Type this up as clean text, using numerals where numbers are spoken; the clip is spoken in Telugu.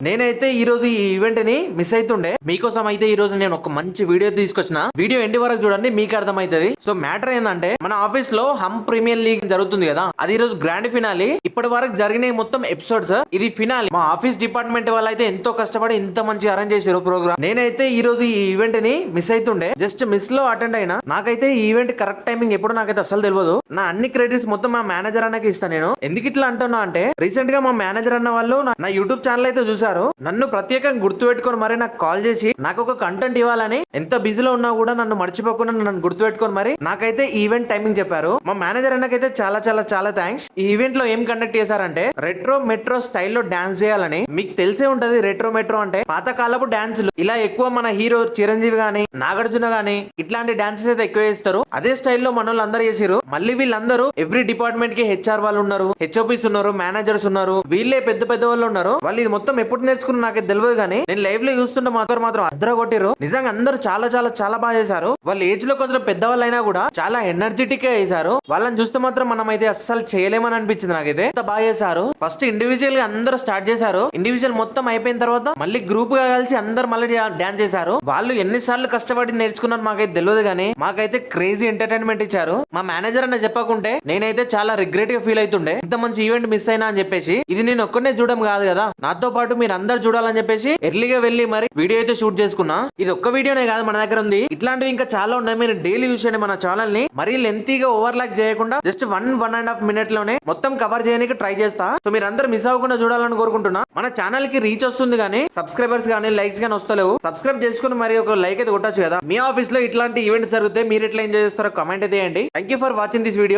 నేనైతే ఈ రోజు ఈ ఈవెంట్ ని మిస్ అవుతుండే. మీకోసం అయితే ఈ రోజు నేను ఒక మంచి వీడియో తీసుకొచ్చిన. వీడియో ఎండి వరకు చూడండి, మీకు అర్థమైతది. సో మ్యాటర్ ఏంటంటే, మన ఆఫీస్ లో హమ్ ప్రీమియర్ లీగ్ జరుగుతుంది కదా, అది ఈ రోజు గ్రాండ్ ఫినాలి. ఇప్పటి వరకు జరిగిన మొత్తం ఎపిసోడ్స్, ఇది ఫినాలి. మా ఆఫీస్ డిపార్ట్మెంట్ వాళ్ళు అయితే ఎంతో కష్టపడి ఇంత మంచి అరేంజ్ చేశారు ప్రోగ్రామ్. నేనైతే ఈ రోజు ఈ ఈవెంట్ ని మిస్ అవుతుండే, జస్ట్ మిస్ లో అటెండ్ అయినా. నాకైతే ఈ ఈవెంట్ కరెక్ట్ టైమింగ్ ఎప్పుడు నాకైతే అసలు తెలియదు. నా అన్ని క్రెడిట్స్ మొత్తం మా మేనేజర్ అన్నకి ఇస్తాను. నేను ఎందుకు ఇట్లా అంటున్నా అంటే, రీసెంట్ గా మా మేనేజర్ అన్న వాళ్ళు నా యూట్యూబ్ ఛానల్ అయితే చూసారు. నన్ను ప్రత్యేకంగా గుర్తు పెట్టుకొని మరి నాకు కాల్ చేసి నాకు ఒక కంటెంట్ ఇవ్వాలని, ఎంత బిజీలో ఉన్నా కూడా నన్ను మర్చిపోకుండా నన్ను గుర్తు పెట్టుకొని మరి నాకైతే ఈవెంట్ టైమింగ్ చెప్పారు. మా మేనేజర్ అన్నకైతే చాలా చాలా చాలా థ్యాంక్స్. ఈ ఈవెంట్ లో ఏం కండక్ట్ చేశారంటే, రెట్రో మెట్రో స్టైల్లో డాన్స్ చేయాలని. మీకు తెలిసే ఉంటది రెట్రో మెట్రో అంటే పాతకాలపు డాన్సులు. ఇలా ఎక్కువ మన హీరో చిరంజీవి గాని, నాగార్జున గాని ఇట్లాంటి డాన్సెస్ అయితే ఎక్కువ చేస్తారు. అదే స్టైల్లో మన వాళ్ళు అందరూ చేసారు. మళ్ళీ వీళ్ళందరూ ఎవ్రీ డిపార్ట్మెంట్ కి హెచ్ఆర్ వాళ్ళు ఉన్నారు, హెచ్ఓపీస్ ఉన్నారు, మేనేజర్స్ ఉన్నారు. వీళ్ళే పెద్ద పెద్ద వాళ్ళు ఉన్నారు. వాళ్ళు ఇది మొత్తం ఎప్పుడు నేర్చుకున్న నాకు తెలియదు, కానీ నేను లైవ్ లో చూస్తుంటే మాత్రం అద్దర కొట్టిరు. నిజంగా అందరూ చాలా చాలా చాలా బాగా చేశారు. వాళ్ళ ఏజ్ లో కొంచెం పెద్దవాళ్ళు అయినా కూడా చాలా ఎనర్జెటిక్ గా చేశారు. వాళ్ళని చూస్తే మాత్రం మనం అయితే అస్సలు చేయలేమని అనిపించింది నాకైతే. ఎంత బాగా చేశారు. ఫస్ట్ ఇండివిజువల్ గా అందరూ స్టార్ట్ చేశారు. ఇండివిజువల్ మొత్తం అయిపోయిన తర్వాత మళ్ళీ గ్రూప్ గా కలిసి అందరు మళ్ళీ డాన్స్ చేశారు. వాళ్ళు ఎన్నిసార్లు కష్టపడి నేర్చుకున్నారు మాకైతే తెలియదు, కానీ మాకైతే క్రేజీ ఎంటర్టైన్మెంట్ ఇచ్చారు. మా మేనేజర్ అన్న చెప్పకుంటే నేనైతే చాలా రిగ్రెట్ గా ఫీల్ అవుతుండే, ఇంత మంచి ఈవెంట్ మిస్ అయినా అని చెప్పేసి. ఇది నేను ఒక్కనే చూడడం కాదు కదా, నాతో పాటు మీరు అందరు చూడాలని చెప్పేసి ఎర్లీగా వెళ్ళి మరి వీడియో అయితే షూట్ చేసుకున్నా. ఇది ఒక్క వీడియోనే కాదు, మన దగ్గర ఉంది ఇట్లాంటివి ఇంకా చాలా ఉన్నాయి. మీరు డైలీ యూస్ చేయండి మన ఛానల్ ని. మరీ లెంతీగా ఓవర్లాక్ చేయకుండా జస్ట్ 1.5 మినిట్ లోనే మొత్తం కవర్ చేయడానికి ట్రై చేస్తా. సో మీరు అందరూ మిస్ అవ్వకుండా చూడాలని కోరుకుంటున్నా. మన ఛానల్ కి రీచ్ వస్తుంది, కానీ సబ్స్క్రైబర్స్ కానీ లైక్స్ కానీ వస్తలేవు. సబ్స్క్రైబ్ చేసుకుని మరి ఒక లైక్ అయితే కొట్టచ్చు కదా. మీ ఆఫీస్ లో ఇట్లాంటి ఈవెంట్స్ జరిగితే మీరు ఎట్లా ఎంజాయ్ చేస్తారో కామెంట్ అయితే చేయండి. Thank you for watching this video.